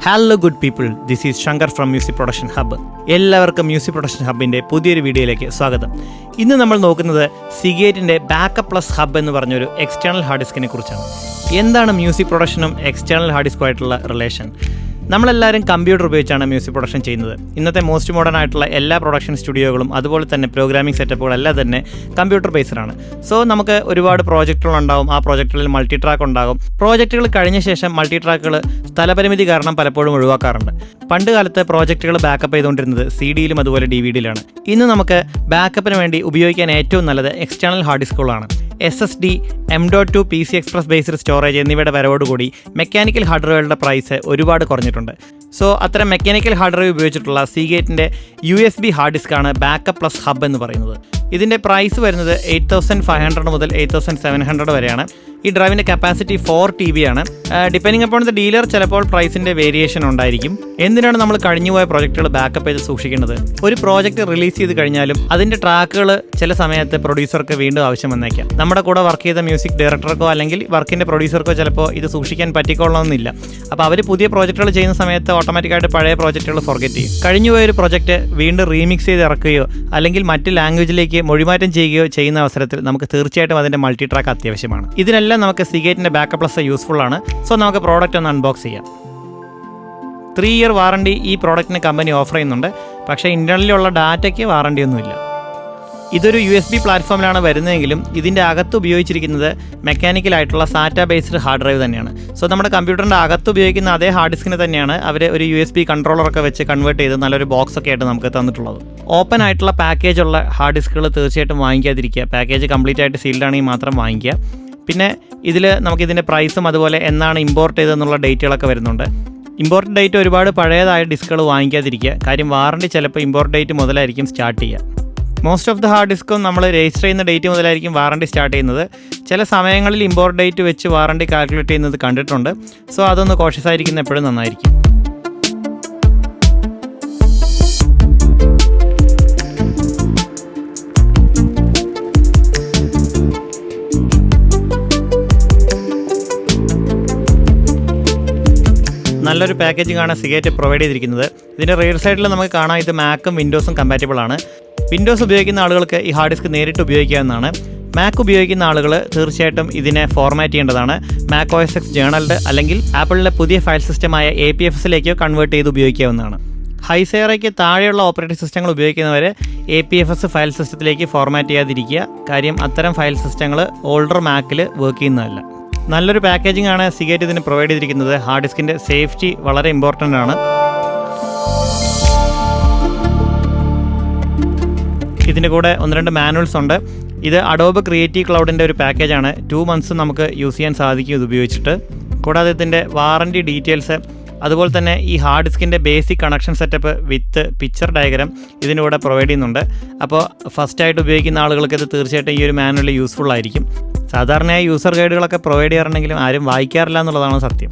Hello good people, this is Shankar from music production hub. എല്ലാവർക്കും music production ഹബ്ബിൻ്റെ പുതിയൊരു വീഡിയോയിലേക്ക് സ്വാഗതം. ഇന്ന് നമ്മൾ നോക്കുന്നത് സിഗേറ്റിൻ്റെ ബാക്കപ്പ് പ്ലസ് ഹബ്ബ് എന്ന് പറഞ്ഞൊരു എക്സ്റ്റേണൽ ഹാർഡ് ഡിസ്കിനെ കുറിച്ചാണ്. എന്താണ് മ്യൂസിക് പ്രൊഡക്ഷനും എക്സ്റ്റേണൽ ഹാർഡ് ഡിസ്കുമായിട്ടുള്ള റിലേഷൻ? നമ്മളെല്ലാവരും കമ്പ്യൂട്ടർ ഉപയോഗിച്ചാണ് മ്യൂസിക് പ്രൊഡക്ഷൻ ചെയ്യുന്നത്. ഇന്നത്തെ മോസ്റ്റ് മോഡേൺ ആയിട്ടുള്ള എല്ലാ പ്രൊഡക്ഷൻ സ്റ്റുഡിയോകളും അതുപോലെ തന്നെ പ്രോഗ്രാമിംഗ് സെറ്റപ്പുകളെല്ലാം തന്നെ കമ്പ്യൂട്ടർ ബേസ്ഡാണ്. സോ നമുക്ക് ഒരുപാട് പ്രോജക്റ്റുകളുണ്ടാവും. ആ പ്രോജക്റ്റുകളിൽ മൾട്ടി ട്രാക്ക് ഉണ്ടാകും. പ്രോജക്റ്റുകൾ കഴിഞ്ഞ ശേഷം മൾട്ടി ട്രാക്കുകൾ സ്ഥലപരിമിതി കാരണം പലപ്പോഴും ഒഴിവാക്കാറുണ്ട്. പണ്ട് കാലത്ത് പ്രോജക്റ്റുകൾ ബാക്കപ്പ് ചെയ്തുകൊണ്ടിരുന്നത് CD-യിലും അതുപോലെ DVD-യിലാണ്. ഇന്ന് നമുക്ക് ബാക്കപ്പിന് വേണ്ടി ഉപയോഗിക്കാൻ ഏറ്റവും നല്ലത് എക്സ്റ്റേണൽ ഹാർഡ് ഡിസ്കുകളാണ്. SSD, M.2 PC express based storage എന്നിവയുടെ വരവോടുകൂടി മെക്കാനിക്കൽ ഹാർഡ്വെയറുകളുടെ പ്രൈസ് ഒരുപാട് കുറഞ്ഞിട്ടുണ്ട്. സോ അത്തരം മെക്കാനിക്കൽ ഹാർഡ്വെയർ ഉപയോഗിച്ചിട്ടുള്ള Seagate USB ഹാർഡ് ഡിസ്ക്കാണ് ബാക്കപ്പ് പ്ലസ് ഹബ്ബ് എന്ന് പറയുന്നത്. ഇതിൻ്റെ പ്രൈസ് വരുന്നത് 8500 മുതൽ 8700 വരെയാണ്. ഈ ഡ്രൈവിൻ്റെ കപ്പാസിറ്റി 4 TB ആണ്. ഡിപ്പെൻഡിങ് അപ്പോൺ ദ ഡീലർ ചിലപ്പോൾ പ്രൈസിൻ്റെ വേരിയേഷൻ ഉണ്ടായിരിക്കും. എന്തിനാണ് നമ്മൾ കഴിഞ്ഞുപോയ പ്രോജക്റ്റുകൾ ബാക്കപ്പ് ചെയ്ത് സൂക്ഷിക്കുന്നത്? ഒരു പ്രോജക്റ്റ് റിലീസ് ചെയ്ത് കഴിഞ്ഞാലും അതിൻ്റെ ട്രാക്കുകൾ ചില സമയത്ത് പ്രൊഡ്യൂസർക്ക് വീണ്ടും ആവശ്യം വന്നേക്കാം. നമ്മുടെ കൂടെ വർക്ക് ചെയ്ത മ്യൂസിക് ഡയറക്ടർക്കോ അല്ലെങ്കിൽ വർക്കിൻ്റെ പ്രൊഡ്യൂസർക്കോ ചിലപ്പോൾ ഇത് സൂക്ഷിക്കാൻ പറ്റിക്കൊള്ളണമെന്നില്ല. അപ്പോൾ അവർ പുതിയ പ്രോജക്റ്റുകൾ ചെയ്യുന്ന സമയത്ത് ഓട്ടോമാറ്റിക്കായിട്ട് പഴയ പ്രോജക്റ്റുകൾ ഫോർഗെറ്റ് ചെയ്യും. കഴിഞ്ഞുപോയൊരു പ്രോജക്റ്റ് വീണ്ടും റീമിക്സ് ചെയ്ത് ഇറക്കുകയോ അല്ലെങ്കിൽ മറ്റ് ലാംഗ്വേജിലേക്ക് മൊഴിമാറ്റം ചെയ്യുകയോ ചെയ്യുന്ന അവസരത്തിൽ നമുക്ക് തീർച്ചയായിട്ടും അതിൻ്റെ മൾട്ടി ട്രാക്ക് അത്യാവശ്യമാണ്. ഇതിനെല്ലാം നമുക്ക് Seagate ബാക്കപ്പ് പ്ലസ് യൂസ്ഫുൾ ആണ്. സോ നമുക്ക് പ്രോഡക്റ്റ് ഒന്ന് അൺബോക്സ് ചെയ്യാം. 3 ഇയർ വാറണ്ടി ഈ പ്രോഡക്റ്റിന് കമ്പനി ഓഫർ ചെയ്യുന്നുണ്ട്. പക്ഷേ ഇൻ്റർണലിലുള്ള ഡാറ്റയ്ക്ക് വാറണ്ടി ഒന്നുമില്ല. ഇതൊരു USB പ്ലാറ്റ്ഫോമിലാണ് വരുന്നതെങ്കിലും ഇതിൻ്റെ അകത്ത് ഉപയോഗിച്ചിരിക്കുന്നത് മെക്കാനിക്കലായിട്ടുള്ള സാറ്റ ബേസ്ഡ് ഹാർഡ് ഡ്രൈവ് തന്നെയാണ്. സോ നമ്മുടെ കമ്പ്യൂട്ടറിൻ്റെ അകത്ത് ഉപയോഗിക്കുന്ന അതേ ഹാർഡ് ഡിസ്കിന് തന്നെയാണ് അവർ ഒരു USB കൺട്രോളറൊക്കെ വെച്ച് കൺവേർട്ട് ചെയ്ത് നല്ലൊരു ബോക്സ് ഒക്കെ ആയിട്ട് നമുക്ക് തന്നിട്ടുള്ളത്. ഓപ്പൺ ആയിട്ടുള്ള പാക്കേജ് ഉള്ള ഹാർഡ് ഡിസ്കുകൾ തീർച്ചയായിട്ടും വാങ്ങിക്കാതിരിക്കുക. പാക്കേജ് കംപ്ലീറ്റ് ആയിട്ട് സീൽഡ് ആണെങ്കിൽ മാത്രം വാങ്ങിക്കുക. പിന്നെ ഇതിൽ നമുക്കിതിൻ്റെ പ്രൈസും അതുപോലെ എന്നാണ് ഇമ്പോർട്ട് ചെയ്തതെന്നുള്ള ഡേറ്റുകളൊക്കെ വരുന്നുണ്ട്. ഇമ്പോർട്ട് ഡേറ്റ് ഒരുപാട് പഴയതായ ഡിസ്കുകൾ വാങ്ങിക്കാതിരിക്കുക. കാര്യം വാറണ്ടി ചിലപ്പോൾ ഇമ്പോർട്ട് ഡേറ്റ് മുതലായിരിക്കും സ്റ്റാർട്ട് ചെയ്യുക. മോസ്റ്റ് ഓഫ് ദ ഹാർഡ് ഡിസ്കും നമ്മൾ രജിസ്റ്റർ ചെയ്യുന്ന ഡേറ്റ് മുതലായിരിക്കും വാറണ്ടി സ്റ്റാർട്ട് ചെയ്യുന്നത്. ചില സമയങ്ങളിൽ ഇമ്പോർട്ട് ഡേറ്റ് വെച്ച് വാറണ്ടി കാൽക്കുലേറ്റ് ചെയ്യുന്നത് കണ്ടിട്ടുണ്ട്. സോ അതൊന്ന് കോഷ്യസ് ആയിരിക്കുന്ന എപ്പോഴും നന്നായിരിക്കും. നല്ലൊരു പാക്കേജിംഗ് ആണ് Seagate പ്രൊവൈഡ് ചെയ്തിരിക്കുന്നത്. ഇതിൻ്റെ റൈറ്റ് സൈഡിൽ നമുക്ക് കാണാം ഇത് മാക്കും വിൻഡോസും കമ്പാറ്റബിൾ ആണ്. വിൻഡോസ് ഉപയോഗിക്കുന്ന ആളുകൾക്ക് ഈ ഹാർഡ് ഡിസ്ക് നേരിട്ട് ഉപയോഗിക്കാവുന്നതാണ്. മാക് ഉപയോഗിക്കുന്ന ആളുകൾ തീർച്ചയായിട്ടും ഇതിനെ ഫോർമാറ്റ് ചെയ്യേണ്ടതാണ്. Mac OS X ജേണൽഡ് അല്ലെങ്കിൽ ആപ്പിളിലെ പുതിയ ഫയൽ സിസ്റ്റമായ APFSലേക്കോ കൺവേർട്ട് ചെയ്ത് ഉപയോഗിക്കാവുന്നതാണ്. ഹൈസേറയ്ക്ക് താഴെയുള്ള ഓപ്പറേറ്റിംഗ് സിസ്റ്റങ്ങൾ ഉപയോഗിക്കുന്നവർ APFS ഫയൽ സിസ്റ്റത്തിലേക്ക് ഫോർമാറ്റ് ചെയ്യാതിരിക്കുക. കാര്യം അത്തരം ഫയൽ സിസ്റ്റങ്ങൾ ഓൾഡർ മാക്കിൽ വർക്ക് ചെയ്യുന്നതല്ല. നല്ലൊരു പാക്കേജിംഗ് ആണ് Seagate ഇതിന് പ്രൊവൈഡ് ചെയ്തിരിക്കുന്നത്. ഹാർഡ് ഡിസ്കിൻ്റെ സേഫ്റ്റി വളരെ ഇമ്പോർട്ടൻ്റ് ആണ്. ഇതിൻ്റെ കൂടെ 1-2 മാനുവൽസ് ഉണ്ട്. ഇത് Adobe Creative Cloudൻ്റെ ഒരു പാക്കേജാണ്. 2 months നമുക്ക് യൂസ് ചെയ്യാൻ സാധിക്കും ഇത് ഉപയോഗിച്ചിട്ട്. കൂടാതെ ഇതിൻ്റെ വാറണ്ടി ഡീറ്റെയിൽസ് അതുപോലെ തന്നെ ഈ ഹാർഡ് ഡിസ്കിൻ്റെ ബേസിക് കണക്ഷൻ സെറ്റപ്പ് വിത്ത് പിക്ചർ ഡയഗ്രാം ഇതിൻ്റെ കൂടെ പ്രൊവൈഡ് ചെയ്യുന്നുണ്ട്. അപ്പോൾ ഫസ്റ്റായിട്ട് ഉപയോഗിക്കുന്ന ആളുകൾക്ക് ഇത് തീർച്ചയായിട്ടും ഈ ഒരു മാനുവൽ യൂസ്ഫുൾ ആയിരിക്കും. സാധാരണയായി യൂസർ ഗൈഡുകളൊക്കെ പ്രൊവൈഡ് ചെയ്യാറുണ്ടെങ്കിലും ആരും വായിക്കാറില്ല എന്നുള്ളതാണ് സത്യം.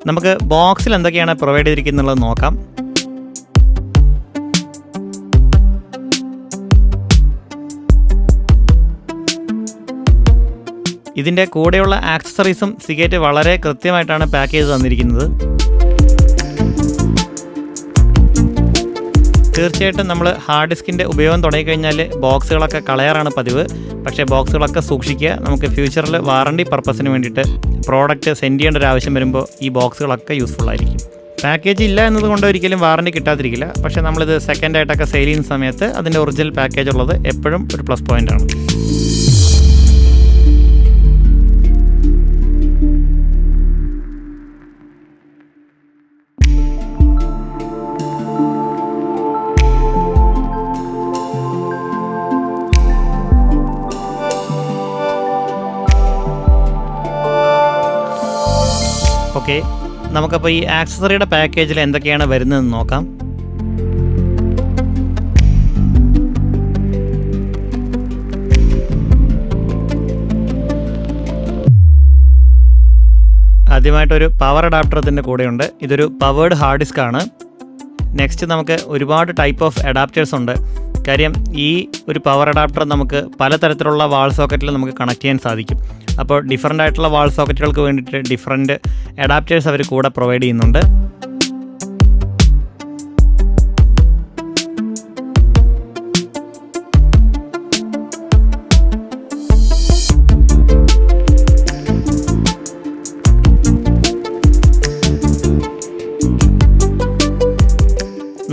നമുക്ക് ബോക്സിൽ എന്തൊക്കെയാണ് പ്രൊവൈഡ് ചെയ്തിരിക്കുന്നത് നോക്കാം. ഇതിൻ്റെ കൂടെയുള്ള ആക്സസറീസും Seagate വളരെ കൃത്യമായിട്ടാണ് പാക്ക് ചെയ്ത് തന്നിരിക്കുന്നത്. തീർച്ചയായിട്ടും നമ്മൾ ഹാർഡ് ഡിസ്കിൻ്റെ ഉപയോഗം തുടങ്ങിക്കഴിഞ്ഞാൽ ബോക്സുകളൊക്കെ കളയാറാണ് പതിവ്. പക്ഷേ ബോക്സുകളൊക്കെ സൂക്ഷിക്കുക. നമുക്ക് ഫ്യൂച്ചറിൽ വാറണ്ടി പർപ്പസിന് വേണ്ടിയിട്ട് പ്രോഡക്റ്റ് സെൻഡ് ചെയ്യേണ്ട ഒരു ആവശ്യം വരുമ്പോൾ ഈ ബോക്സുകളൊക്കെ യൂസ്ഫുൾ ആയിരിക്കും. പാക്കേജ് ഇല്ല എന്നതുകൊണ്ട് ഒരിക്കലും വാറണ്ടി കിട്ടാതിരിക്കില്ല. പക്ഷേ നമ്മളിത് സെക്കൻഡായിട്ടൊക്കെ സെയിൽ ചെയ്യുന്ന സമയത്ത് അതിൻ്റെ ഒറിജിനൽ പാക്കേജ് ഉള്ളത് എപ്പോഴും ഒരു പ്ലസ് പോയിൻ്റാണ്. ഓക്കെ, നമുക്കപ്പോൾ ഈ ആക്സസറിയുടെ പാക്കേജിൽ എന്തൊക്കെയാണ് വരുന്നതെന്ന് നോക്കാം. ആദ്യമായിട്ടൊരു പവർ അഡാപ്റ്റർ ഇതിൻ്റെ കൂടെയുണ്ട്. ഇതൊരു പവേർഡ് ഹാർഡ് ഡിസ്ക് ആണ്. നെക്സ്റ്റ് നമുക്ക് ഒരുപാട് ടൈപ്പ് ഓഫ് അഡാപ്റ്റേഴ്സ് ഉണ്ട്. കാര്യം ഈ ഒരു പവർ അഡാപ്റ്റർ നമുക്ക് പലതരത്തിലുള്ള വാൾ സോക്കറ്റിൽ നമുക്ക് കണക്ട് ചെയ്യാൻ സാധിക്കും. അപ്പോൾ ഡിഫറൻ്റ് ആയിട്ടുള്ള വാൾ സോക്കറ്റുകൾക്ക് വേണ്ടിയിട്ട് ഡിഫറൻറ്റ് അഡാപ്റ്റേഴ്സ് അവർ കൂടെ പ്രൊവൈഡ് ചെയ്യുന്നുണ്ട്.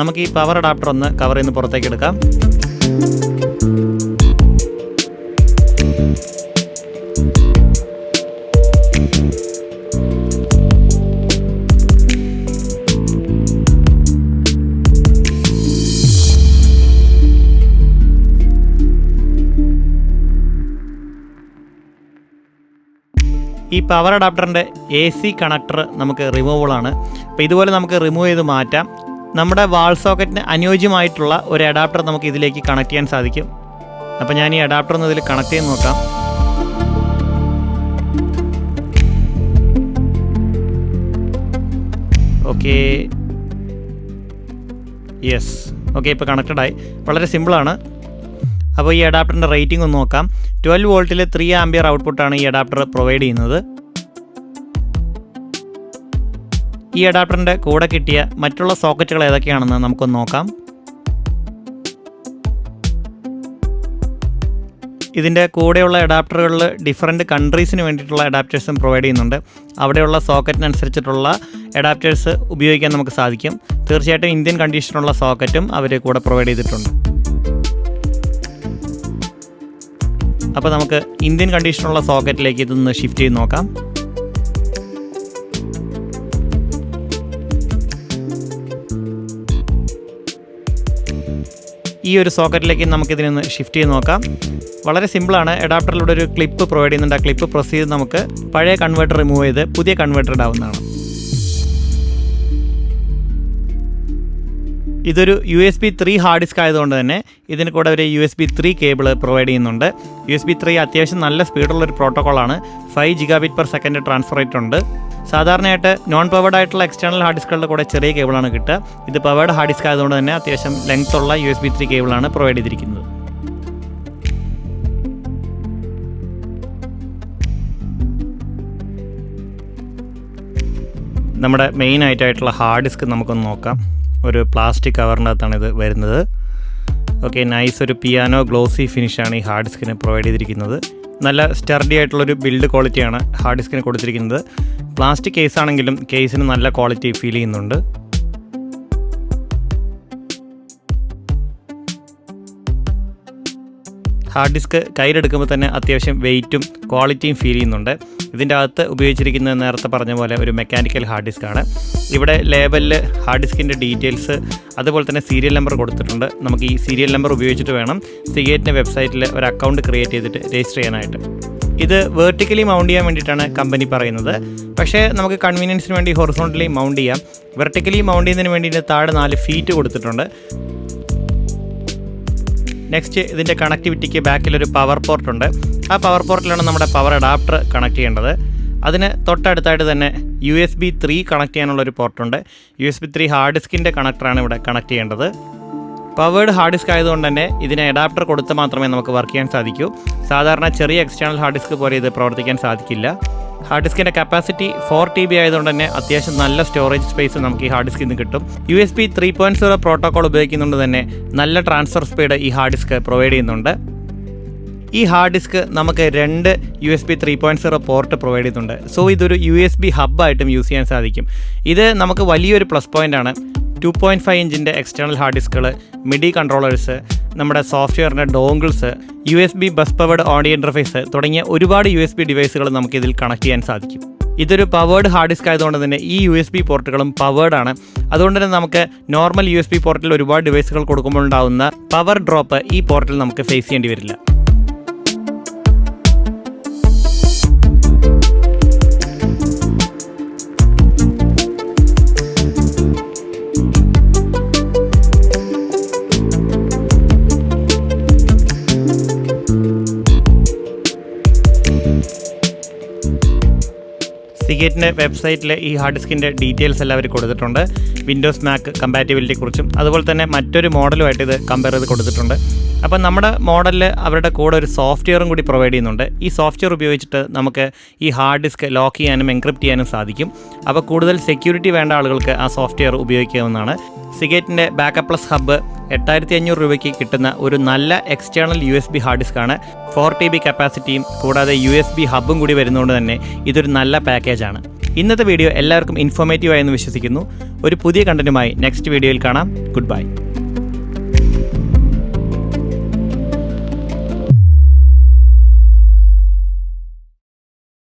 നമുക്ക് ഈ പവർ അഡാപ്റ്റർ ഒന്ന് കവറിൽ നിന്ന് പുറത്തേക്ക് എടുക്കാം. ഈ പവർ അഡാപ്റ്ററിൻ്റെ AC കണക്ടർ നമുക്ക് റിമൂവബിൾ ആണ്. അപ്പോൾ ഇതുപോലെ നമുക്ക് റിമൂവ് ചെയ്ത് മാറ്റാം. നമ്മുടെ വാൾ സോക്കറ്റിന് അനുയോജ്യമായിട്ടുള്ള ഒരു അഡാപ്റ്റർ നമുക്ക് ഇതിലേക്ക് കണക്ട് ചെയ്യാൻ സാധിക്കും. അപ്പോൾ ഞാൻ ഈ അഡാപ്റ്റർ ഒന്ന് ഇതിൽ കണക്ട് ചെയ്ത് നോക്കാം. ഓക്കെ, യെസ്, ഓക്കെ, ഇപ്പോൾ കണക്റ്റഡായി. വളരെ സിമ്പിളാണ്. അപ്പോൾ ഈ അഡാപ്റ്ററിൻ്റെ റേറ്റിംഗ് ഒന്ന് നോക്കാം. 12 വോൾട്ടിൽ 3 ആംപിയർ ഔട്ട്പുട്ടാണ് ഈ അഡാപ്റ്റർ പ്രൊവൈഡ് ചെയ്യുന്നത്. ഈ അഡാപ്റ്ററിൻ്റെ കൂടെ കിട്ടിയ മറ്റുള്ള സോക്കറ്റുകൾ ഏതൊക്കെയാണെന്ന് നമുക്കൊന്ന് നോക്കാം. ഇതിൻ്റെ കൂടെയുള്ള അഡാപ്റ്ററുകളിൽ ഡിഫറൻറ്റ് കൺട്രീസിന് വേണ്ടിയിട്ടുള്ള അഡാപ്റ്റേഴ്സും പ്രൊവൈഡ് ചെയ്യുന്നുണ്ട്. അവിടെയുള്ള സോക്കറ്റിനനുസരിച്ചിട്ടുള്ള അഡാപ്റ്റേഴ്സ് ഉപയോഗിക്കാൻ നമുക്ക് സാധിക്കും. തീർച്ചയായിട്ടും ഇന്ത്യൻ കണ്ടീഷനുള്ള സോക്കറ്റും അവർ കൂടെ പ്രൊവൈഡ് ചെയ്തിട്ടുണ്ട്. അപ്പോൾ നമുക്ക് ഇന്ത്യൻ കണ്ടീഷനുള്ള സോക്കറ്റിലേക്ക് ഇതൊന്ന് ഷിഫ്റ്റ് ചെയ്ത് നോക്കാം. ഈ ഒരു സോക്കറ്റിലേക്ക് നമുക്കിതിനൊന്ന് ഷിഫ്റ്റ് ചെയ്ത് നോക്കാം. വളരെ സിമ്പിളാണ്. അഡാപ്റ്ററിലൂടെ ഒരു ക്ലിപ്പ് പ്രൊവൈഡ് ചെയ്യുന്നുണ്ട്. ആ ക്ലിപ്പ് പ്രസ് ചെയ്ത് നമുക്ക് പഴയ കൺവേർട്ടർ റിമൂവ് ചെയ്ത് പുതിയ കൺവേർട്ടർ ഇടാവുന്നതാണ്. ഇതൊരു USB3 ഹാർഡ് ഡിസ്ക് ആയതുകൊണ്ട് തന്നെ ഇതിന് കൂടെ ഒരു USB3 കേബിൾ പ്രൊവൈഡ് ചെയ്യുന്നുണ്ട്. USB3 അത്യാവശ്യം നല്ല സ്പീഡുള്ളൊരു പ്രോട്ടോക്കോളാണ്. 5 Gbps ട്രാൻസ്ഫർ റേറ്റ് ഉണ്ട്. സാധാരണയായിട്ട് നോൺ പവേർഡ് ആയിട്ടുള്ള എക്സ്റ്റേണൽ ഹാർഡ് ഡിസ്കുകളുടെ കൂടെ ചെറിയ കേബിളാണ് കിട്ടുക. ഇത് പവേർഡ് ഹാർഡ് ഡിസ്ക് ആയതുകൊണ്ട് തന്നെ അത്യാവശ്യം ലെങ്ത് ഉള്ള USB3 കേബിളാണ് പ്രൊവൈഡ് ചെയ്തിരിക്കുന്നത്. നമ്മുടെ മെയിൻ ആയിട്ടുള്ള ഹാർഡ് ഡിസ്ക് നമുക്കൊന്ന് നോക്കാം. ഒരു പ്ലാസ്റ്റിക് കവറിൻ്റെ അകത്താണ് ഇത് വരുന്നത്. ഓക്കെ, നൈസ് ഒരു പിയാനോ ഗ്ലോസി ഫിനിഷാണ് ഈ ഹാർഡ് ഡിസ്കിന് പ്രൊവൈഡ് ചെയ്തിരിക്കുന്നത്. നല്ല സ്റ്റർഡി ആയിട്ടുള്ളൊരു ബിൽഡ് ക്വാളിറ്റിയാണ് ഹാർഡ് ഡിസ്കിന് കൊടുത്തിരിക്കുന്നത്. പ്ലാസ്റ്റിക് കേസ് ആണെങ്കിലും കേസിന് നല്ല ക്വാളിറ്റി ഫീൽ ചെയ്യുന്നുണ്ട്. ഹാർഡ് ഡിസ്ക് കയ്യിലെടുക്കുമ്പോൾ തന്നെ അത്യാവശ്യം വെയിറ്റും ക്വാളിറ്റിയും ഫീൽ ചെയ്യുന്നുണ്ട്. ഇതിൻ്റെ അകത്ത് ഉപയോഗിച്ചിരിക്കുന്നത് നേരത്തെ പറഞ്ഞ പോലെ ഒരു മെക്കാനിക്കൽ ഹാർഡ് ഡിസ്ക്കാണ്. ഇവിടെ ലേബലിൽ ഹാർഡ് ഡിസ്കിൻ്റെ ഡീറ്റെയിൽസ് അതുപോലെ തന്നെ സീരിയൽ നമ്പർ കൊടുത്തിട്ടുണ്ട്. നമുക്ക് ഈ സീരിയൽ നമ്പർ ഉപയോഗിച്ചിട്ട് വേണം സിഗേറ്റിൻ്റെ വെബ്സൈറ്റിൽ ഒരു അക്കൗണ്ട് ക്രിയേറ്റ് ചെയ്തിട്ട് രജിസ്റ്റർ ചെയ്യാനായിട്ട്. ഇത് വെർട്ടിക്കലി മൗണ്ട് ചെയ്യാൻ വേണ്ടിയിട്ടാണ് കമ്പനി പറയുന്നത്. പക്ഷേ നമുക്ക് കൺവീനിയൻസിന് വേണ്ടി ഹൊറിസോണ്ടലി മൗണ്ട് ചെയ്യാം. വെർട്ടിക്കലി മൗണ്ട് ചെയ്യുന്നതിന് വേണ്ടിയിട്ട് താഴെ 4 ഫീറ്റ് കൊടുത്തിട്ടുണ്ട്. നെക്സ്റ്റ് ഇതിൻ്റെ കണക്ടിവിറ്റിക്ക് ബാക്കിലൊരു പവർ പോർട്ടുണ്ട്. ആ പവർ പോർട്ടിലാണ് നമ്മുടെ പവർ അഡാപ്റ്റർ കണക്ട് ചെയ്യേണ്ടത്. അതിന് തൊട്ടടുത്തായിട്ട് തന്നെ USB3 കണക്ട് ചെയ്യാനുള്ളൊരു പോർട്ടുണ്ട്. USB3 ഹാർഡ് ഡിസ്കിൻ്റെ കണക്ടറാണ് ഇവിടെ കണക്ട് ചെയ്യേണ്ടത്. പവേർഡ് ഹാർഡ് ഡിസ്ക് ആയതുകൊണ്ട് തന്നെ ഇതിന് അഡാപ്റ്റർ കൊടുത്ത് മാത്രമേ നമുക്ക് വർക്ക് ചെയ്യാൻ സാധിക്കൂ. സാധാരണ ചെറിയ എക്സ്റ്റേണൽ ഹാർഡ് ഡിസ്ക് പോലെ ഇത് പ്രവർത്തിക്കാൻ സാധിക്കില്ല. ഹാർഡ് ഡിസ്കിൻ്റെ കപ്പാസിറ്റി 4 TB ആയതുകൊണ്ട് തന്നെ അത്യാവശ്യം നല്ല സ്റ്റോറേജ് സ്പേസ് നമുക്ക് ഈ ഹാർഡ് ഡിസ്കിൽ നിന്ന് കിട്ടും. USB 3.0 പ്രോട്ടോക്കോൾ ഉപയോഗിക്കുന്നുണ്ട് തന്നെ നല്ല ട്രാൻസ്ഫർ സ്പീഡ് ഈ ഹാർഡ് ഡിസ്ക് പ്രൊവൈഡ് ചെയ്യുന്നുണ്ട്. ഈ ഹാർഡ് ഡിസ്ക് നമുക്ക് 2 USB 3.0 പോർട്ട് പ്രൊവൈഡ് ചെയ്യുന്നുണ്ട്. സോ ഇതൊരു USB ഹബ്ബായിട്ടും യൂസ് ചെയ്യാൻ സാധിക്കും. ഇത് നമുക്ക് വലിയൊരു പ്ലസ് പോയിൻ്റാണ്. 2.5 ഇഞ്ചിൻ്റെ എക്സ്റ്റേണൽ ഹാർഡ് ഡിസ്കുകൾ, മിഡി കൺട്രോളേഴ്സ്, നമ്മുടെ സോഫ്റ്റ്വെയറിൻ്റെ ഡോങ്കിൾസ്, USB bus powered audio interface തുടങ്ങിയ ഒരുപാട് USB ഡിവൈസുകൾ നമുക്കിതിൽ കണക്ട് ചെയ്യാൻ സാധിക്കും. ഇതൊരു പവേർഡ് ഹാർഡ് ഡിസ്ക് ആയതുകൊണ്ട് തന്നെ ഈ USB പോർട്ടുകളും പവേർഡ് ആണ്. അതുകൊണ്ട് തന്നെ നമുക്ക് നോർമൽ USB പോർട്ടിൽ ഒരുപാട് ഡിവൈസുകൾ കൊടുക്കുമ്പോൾ ഉണ്ടാകുന്ന പവർ ഡ്രോപ്പ് ഈ പോർട്ടിൽ നമുക്ക് ഫേസ് ചെയ്യേണ്ടി വരില്ല. സിഗേറ്റിൻ്റെ വെബ്സൈറ്റിൽ ഈ ഹാർഡ് ഡിസ്കിൻ്റെ ഡീറ്റെയിൽസ് എല്ലാം അവർ കൊടുത്തിട്ടുണ്ട്. വിൻഡോസ് മാക് കമ്പാറ്റബിലിറ്റിയെക്കുറിച്ചും അതുപോലെ തന്നെ മറ്റൊരു മോഡലുമായിട്ട് ഇത് കമ്പയർ ചെയ്ത് കൊടുത്തിട്ടുണ്ട്. അപ്പം നമ്മുടെ മോഡലിൽ അവരുടെ കൂടെ ഒരു സോഫ്റ്റ്വെയറും കൂടി പ്രൊവൈഡ് ചെയ്യുന്നുണ്ട്. ഈ സോഫ്റ്റ്വെയർ ഉപയോഗിച്ചിട്ട് നമുക്ക് ഈ ഹാർഡ് ഡിസ്ക് ലോക്ക് ചെയ്യാനും എൻക്രിപ്റ്റ് ചെയ്യാനും സാധിക്കും. അപ്പോൾ കൂടുതൽ സെക്യൂരിറ്റി വേണ്ട ആളുകൾക്ക് ആ സോഫ്റ്റ്വെയർ ഉപയോഗിക്കാവുന്നതാണ്. സിഗേറ്റിൻ്റെ ബാക്കപ്പ് പ്ലസ് ഹബ്ബ് 8500 രൂപയ്ക്ക് കിട്ടുന്ന ഒരു നല്ല എക്സ്റ്റേണൽ USB ഹാർഡ് ഡിസ്ക്കാണ്. 4 TB കപ്പാസിറ്റിയും കൂടാതെ USB ഹബ്ബും കൂടി വരുന്നതുകൊണ്ട് തന്നെ ഇതൊരു നല്ല പാക്കേജാണ്. ഇന്നത്തെ വീഡിയോ എല്ലാവർക്കും ഇൻഫോർമേറ്റീവ് ആയെന്ന് വിശ്വസിക്കുന്നു. ഒരു പുതിയ കണ്ടന്റുമായി നെക്സ്റ്റ് വീഡിയോയിൽ കാണാം. Good bye.